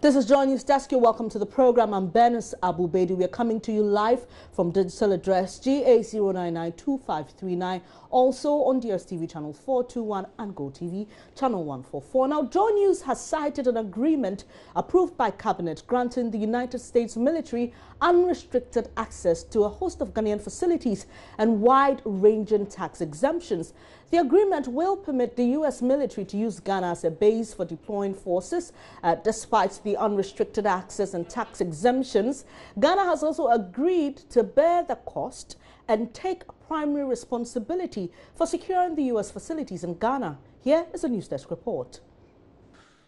This is Joy News Desk. Welcome to the program. I'm Bernice Abu-Bedi. We are coming to you live from digital address GA0992539, also on DSTV channel 421 and GoTV channel 144. Now, Joy News has cited an agreement approved by Cabinet granting the United States military unrestricted access to a host of Ghanaian facilities and wide-ranging tax exemptions. The agreement will permit the U.S. military to use Ghana as a base for deploying forces. Despite the unrestricted access and tax exemptions, Ghana has also agreed to bear the cost and take primary responsibility for securing the U.S. facilities in Ghana. Here is a News Desk report.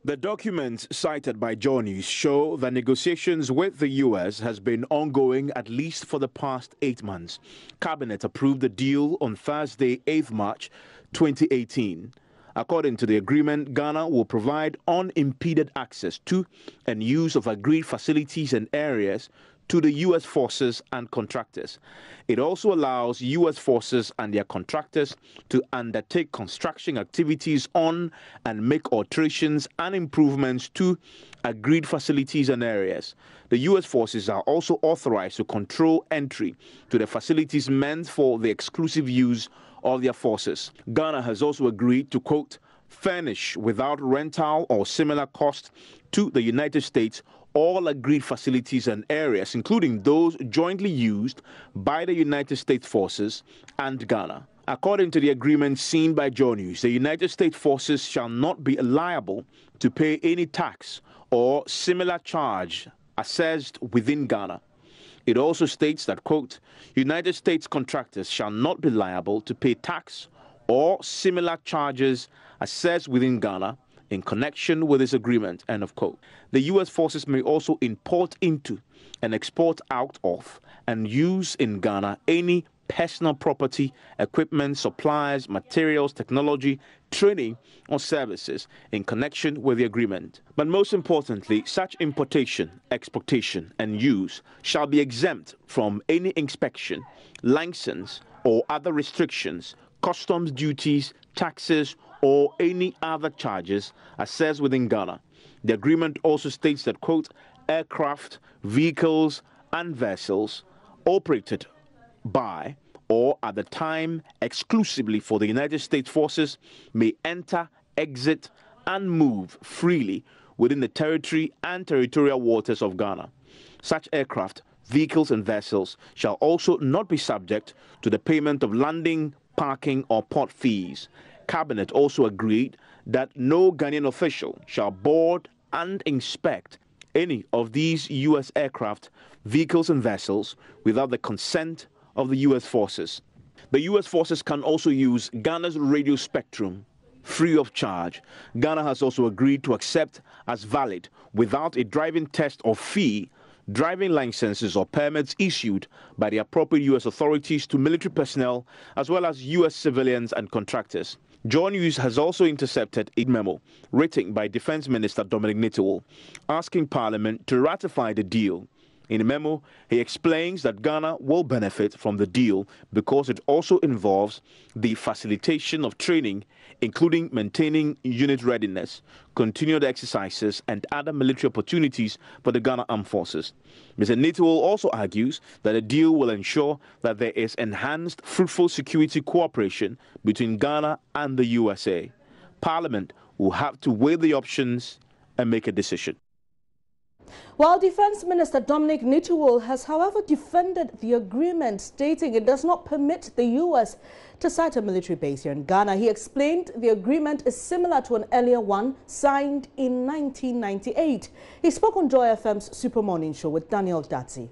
The documents cited by Joy News show that negotiations with the U.S. has been ongoing at least for the past 8 months. Cabinet approved the deal on Thursday, 8th March 2018. According to the agreement, Ghana will provide unimpeded access to and use of agreed facilities and areas to the U.S. forces and contractors. It also allows U.S. forces and their contractors to undertake construction activities on and make alterations and improvements to agreed facilities and areas. The U.S. forces are also authorized to control entry to the facilities meant for the exclusive use of their forces. Ghana has also agreed to, quote, furnish without rental or similar cost to the United States all agreed facilities and areas, including those jointly used by the United States forces and Ghana. According to the agreement seen by Joy News, the United States forces shall not be liable to pay any tax or similar charge assessed within Ghana. It also states that, quote, United States contractors shall not be liable to pay tax or similar charges assessed within Ghana in connection with this agreement, end of quote. The U.S. forces may also import into and export out of and use in Ghana any personal property, equipment, supplies, materials, technology, training, or services in connection with the agreement. But most importantly, such importation, exportation, and use shall be exempt from any inspection, license, or other restrictions, customs duties, taxes, or any other charges assessed within Ghana. The agreement also states that, quote, aircraft, vehicles, and vessels operated by or at the time exclusively for the United States forces may enter, exit, and move freely within the territory and territorial waters of Ghana. Such aircraft, vehicles, and vessels shall also not be subject to the payment of landing, parking, or port fees. Cabinet also agreed that no Ghanaian official shall board and inspect any of these U.S. aircraft, vehicles, and vessels without the consent of the U.S. forces. The U.S. forces can also use Ghana's radio spectrum free of charge. Ghana has also agreed to accept as valid, without a driving test or fee, driving licenses or permits issued by the appropriate U.S. authorities to military personnel as well as U.S. civilians and contractors. Joy News has also intercepted a memo written by Defense Minister Dominic Nitiwul asking Parliament to ratify the deal. In the memo, he explains that Ghana will benefit from the deal because it also involves the facilitation of training, including maintaining unit readiness, continued exercises, and other military opportunities for the Ghana Armed Forces. Mr. Nitiwul also argues that the deal will ensure that there is enhanced, fruitful security cooperation between Ghana and the USA. Parliament will have to weigh the options and make a decision. While Defense Minister Dominic Nitiwul has, however, defended the agreement, stating it does not permit the U.S. to set a military base here in Ghana. He explained the agreement is similar to an earlier one signed in 1998. He spoke on Joy FM's Super Morning Show with Daniel Datsi.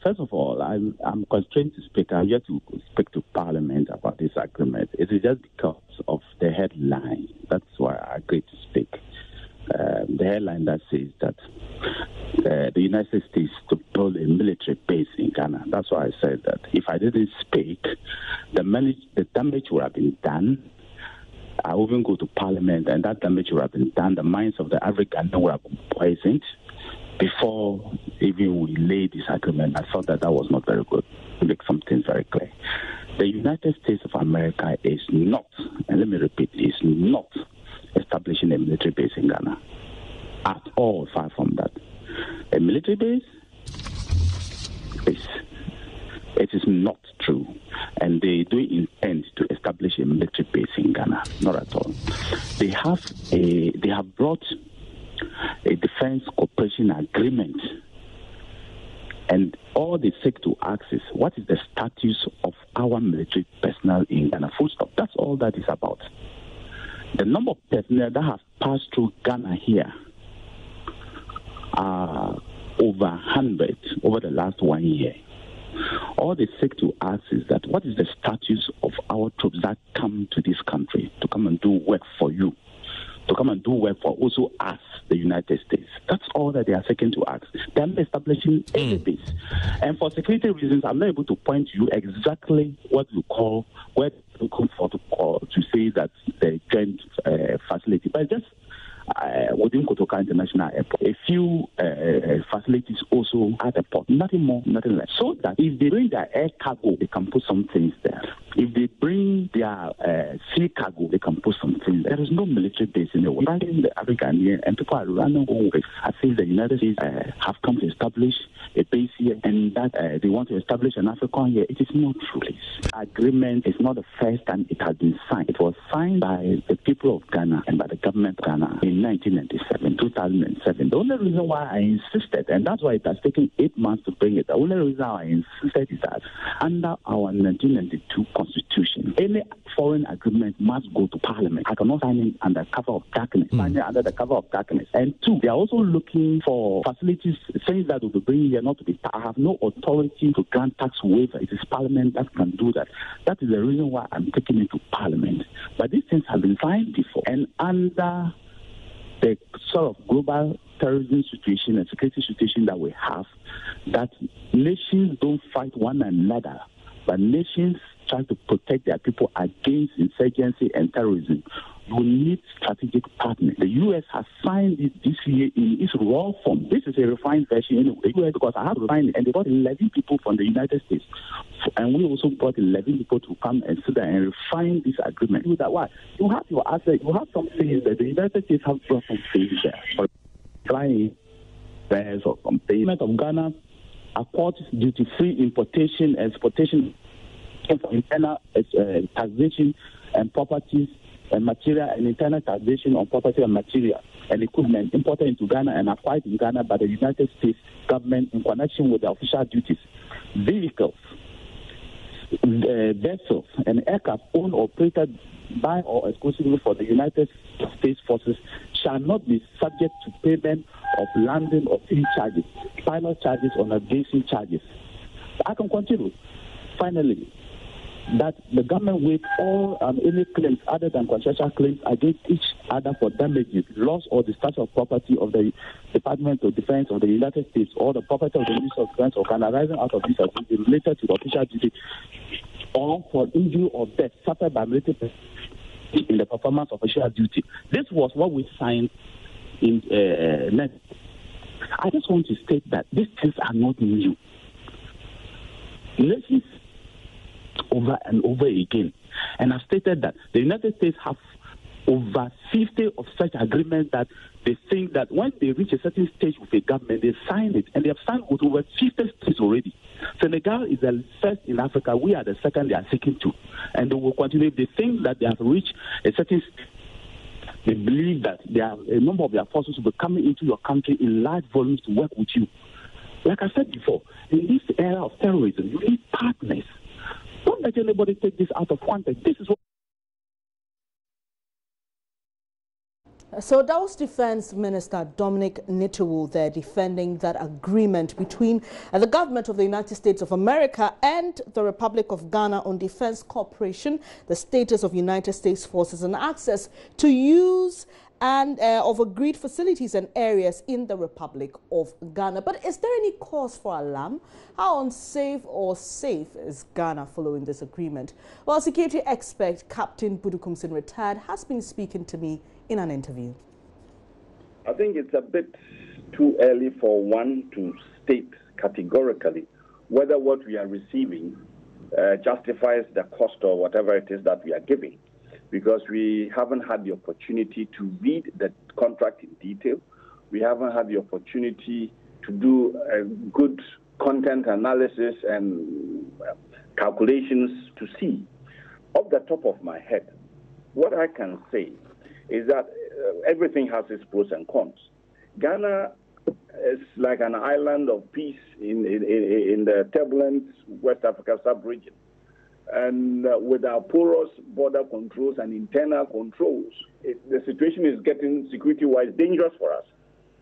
First of all, I'm constrained to speak. I'm here to speak to Parliament about this agreement. It is just because of the headline. That's why I agreed to speak. The headline that says that the United States to build a military base in Ghana. That's why I said that if I didn't speak, the damage would have been done. I would even go to Parliament, and that damage would have been done. The minds of the average Ghanaian would have been poisoned before even we laid this agreement. I thought that was not very good. To make something very clear, the United States of America is not, and let me repeat, is not establishing a military base in Ghana. at all, far from that. A military base? It is not true. And they do intend to establish a military base in Ghana. Not at all. They have brought a defense cooperation agreement. And all they seek to ask is, what is the status of our military personnel in Ghana? Full stop. That's all that is about. The number of personnel that have passed through Ghana here are over 100 over the last 1 year. All they seek to ask is that, what is the status of our troops that come to this country to come and do work for you, to come and do work for also us, the United States? That's all that they are seeking to ask. They're establishing any base. And for security reasons, I'm not able to point to you exactly what you call, where you come for to say that the joint facility, but just within Kotoka International Airport, a few facilities also at the port. Nothing more, nothing less. So that if they bring their air cargo, they can put some things there. If they bring their sea cargo, they can put some things there. There is no military base in the world. In the African Union, and people are running away. I think the United States have come to establish a base here, and that they want to establish an African here. It is not true. This agreement is not the first time it has been signed. It was signed by the people of Ghana and by the government of Ghana in 1997, 2007. The only reason why I insisted, and that's why it has taken 8 months to bring it, the only reason I insisted is that under our 1992 Constitution, any foreign agreement must go to Parliament. I cannot sign it under cover of darkness. Sign it under the cover of darkness. And two, they are also looking for facilities, things that will be bringing here not to be. I have no authority to grant tax waiver. It is Parliament that can do that. That is the reason why I'm taking it to Parliament. But these things have been signed before, and under the sort of global terrorism situation and security situation that we have, that nations don't fight one another, but nations try to protect their people against insurgency and terrorism. You need strategic partners. The U.S. has signed it this year in its raw form. This is a refined version anyway, because I have refined it, and they brought 11 people from the United States. And we also brought 11 people to come and sit there and refine this agreement. With that, why? You have your asset, you have some things that the United States have brought some things there. For flying fares or some payment of Ghana, accord duty-free importation, exportation, for internal taxation and properties and material, and internal taxation on property and material and equipment imported into Ghana and acquired in Ghana by the United States government in connection with the official duties. Vehicles, vessels, and aircraft owned or operated by or exclusively for the United States forces shall not be subject to payment of landing or fee charges, pilot charges, or navigation charges. I can continue. Finally, that the government waive all any claims other than contractual claims against each other for damages, loss, or destruction of property of the Department of Defense of the United States or the property of the Ministry of Defense or Ghana arising out of this agreement related to the official duty or for injury or death suffered by military in the performance of official duty. This was what we signed in I just want to state that these things are not new. Nations over and over again. And I've stated that the United States have over 50 of such agreements that they think that when they reach a certain stage with a government, they sign it. And they have signed with over 50 states already. Senegal is the first in Africa. We are the second they are seeking to. And they will continue. They think that they have reached a certain stage. They believe that a number of their forces will be coming into your country in large volumes to work with you. Like I said before, in this era of terrorism, you need partners. Don't let anybody take this out of context. This is what. So that was Defense Minister Dominic Nitiwul there defending that agreement between the government of the United States of America and the Republic of Ghana on defense cooperation, the status of United States forces and access to use and of agreed facilities and areas in the Republic of Ghana. But is there any cause for alarm? How unsafe or safe is Ghana following this agreement? Well, security expert Captain Budukumsin retired has been speaking to me in an interview. I think it's a bit too early for one to state categorically whether what we are receiving justifies the cost or whatever it is that we are giving, because we haven't had the opportunity to read the contract in detail. We haven't had the opportunity to do a good content analysis and calculations to see. Off the top of my head, what I can say is that everything has its pros and cons. Ghana is like an island of peace in the turbulent West Africa sub-region. And with our porous border controls and internal controls, the situation is getting security-wise dangerous for us.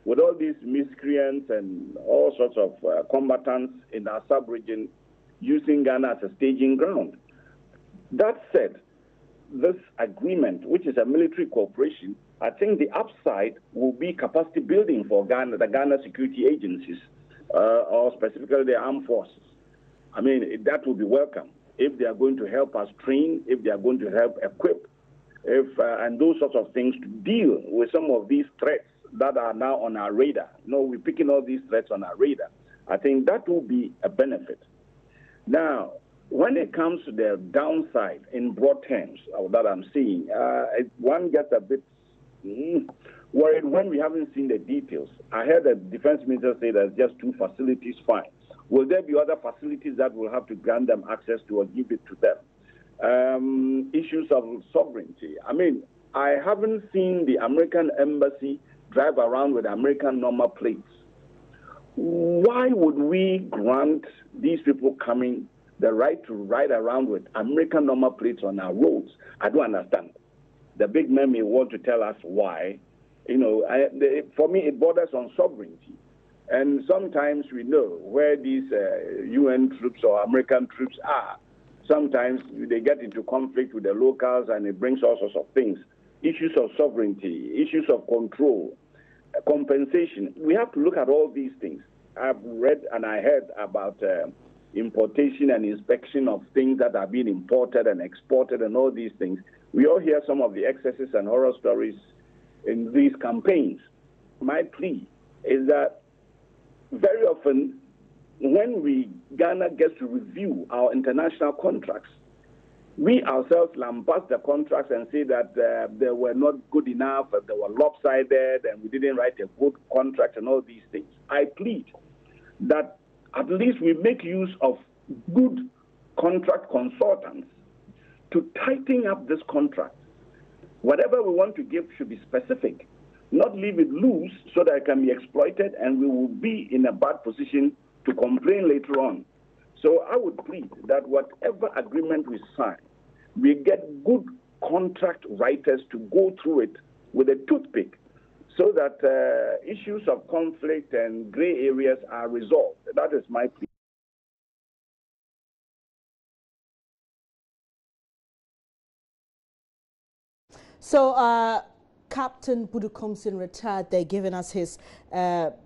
With all these miscreants and all sorts of combatants in our sub-region using Ghana as a staging ground. That said, this agreement, which is a military cooperation, I think the upside will be capacity building for Ghana, the Ghana security agencies, or specifically the armed forces. I mean, that will be welcome if they are going to help us train, if they are going to help equip, and those sorts of things to deal with some of these threats that are now on our radar. You know, we're picking all these threats on our radar. I think that will be a benefit. Now, when it comes to the downside in broad terms that I'm seeing, one gets a bit worried when we haven't seen the details. I heard the defense minister say there's just 2 facilities, fine. Will there be other facilities that will have to grant them access to or give it to them? Issues of sovereignty. I mean, I haven't seen the American embassy drive around with American number plates. Why would we grant these people coming the right to ride around with American number plates on our roads? I don't understand. The big men may want to tell us why. You know, for me, it borders on sovereignty. And sometimes we know where these UN troops or American troops are. Sometimes they get into conflict with the locals and it brings all sorts of things. Issues of sovereignty, issues of control, compensation. We have to look at all these things. I've read and I heard about importation and inspection of things that are being imported and exported and all these things. We all hear some of the excesses and horror stories in these campaigns. My plea is that very often when Ghana gets to review our international contracts, we ourselves lambast the contracts and say that they were not good enough, they were lopsided, and we didn't write a good contract and all these things. I plead that at least we make use of good contract consultants to tighten up this contract. Whatever we want to give should be specific, not leave it loose so that it can be exploited and we will be in a bad position to complain later on. So I would plead that whatever agreement we sign, we get good contract writers to go through it with a toothpick so that issues of conflict and gray areas are resolved. That is my plea. So, Captain Budu Komsin retired there, giving us his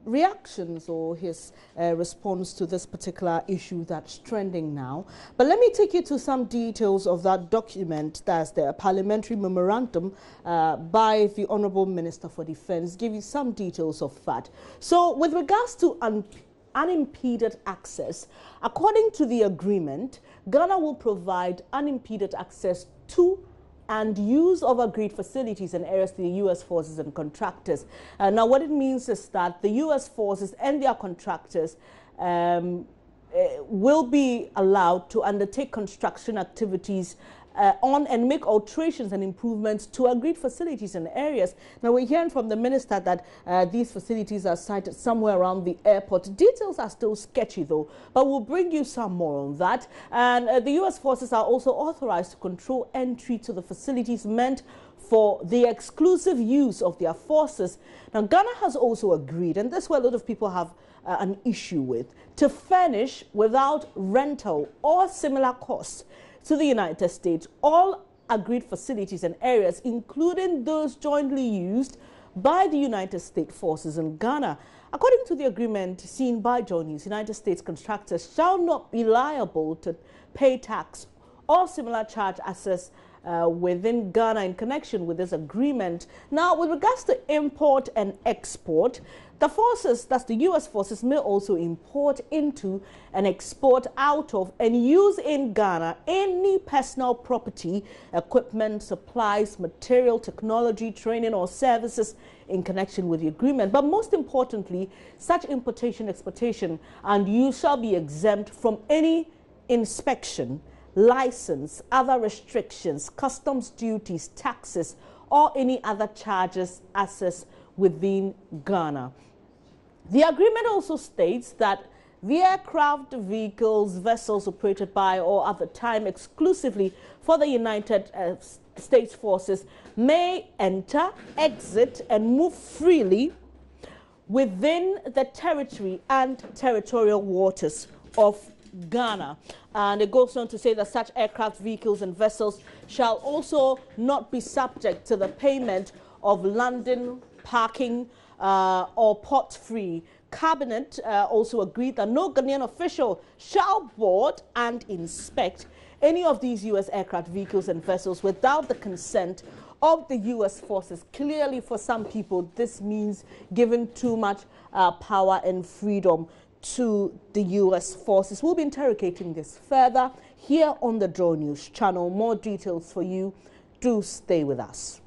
reactions or his response to this particular issue that's trending now. But let me take you to some details of that document. That's the parliamentary memorandum by the Honourable Minister for Defence. Give you some details of that. So, with regards to unimpeded access, according to the agreement, Ghana will provide unimpeded access to and use of agreed facilities and areas to the U.S. forces and contractors. Now, what it means is that the U.S. forces and their contractors will be allowed to undertake construction activities on and make alterations and improvements to agreed facilities and areas. Now, we're hearing from the minister that these facilities are sited somewhere around the airport. Details are still sketchy, though, but we'll bring you some more on that. And the U.S. forces are also authorized to control entry to the facilities meant for the exclusive use of their forces. Now, Ghana has also agreed, and that's where a lot of people have an issue with, to furnish without rental or similar costs to the United States all agreed facilities and areas, including those jointly used by the United States forces in Ghana. According to the agreement seen by Joy News, United States contractors shall not be liable to pay tax or similar charge assessed within Ghana in connection with this agreement. Now, with regards to import and export, the forces, that's the U.S. forces, may also import into and export out of and use in Ghana any personal property, equipment, supplies, material, technology, training or services in connection with the agreement. But most importantly, such importation, exportation and use shall be exempt from any inspection, license, other restrictions, customs duties, taxes, or any other charges assessed within Ghana. The agreement also states that the aircraft, vehicles, vessels operated by or at the time exclusively for the United States forces may enter, exit, and move freely within the territory and territorial waters of Ghana. And it goes on to say that such aircraft, vehicles, and vessels shall also not be subject to the payment of landing, parking, or port fee. Cabinet also agreed that no Ghanaian official shall board and inspect any of these U.S. aircraft, vehicles, and vessels without the consent of the U.S. forces. Clearly, for some people, this means giving too much power and freedom to the U.S. forces. We'll be interrogating this further here on the Draw News channel. More details for you. Do stay with us.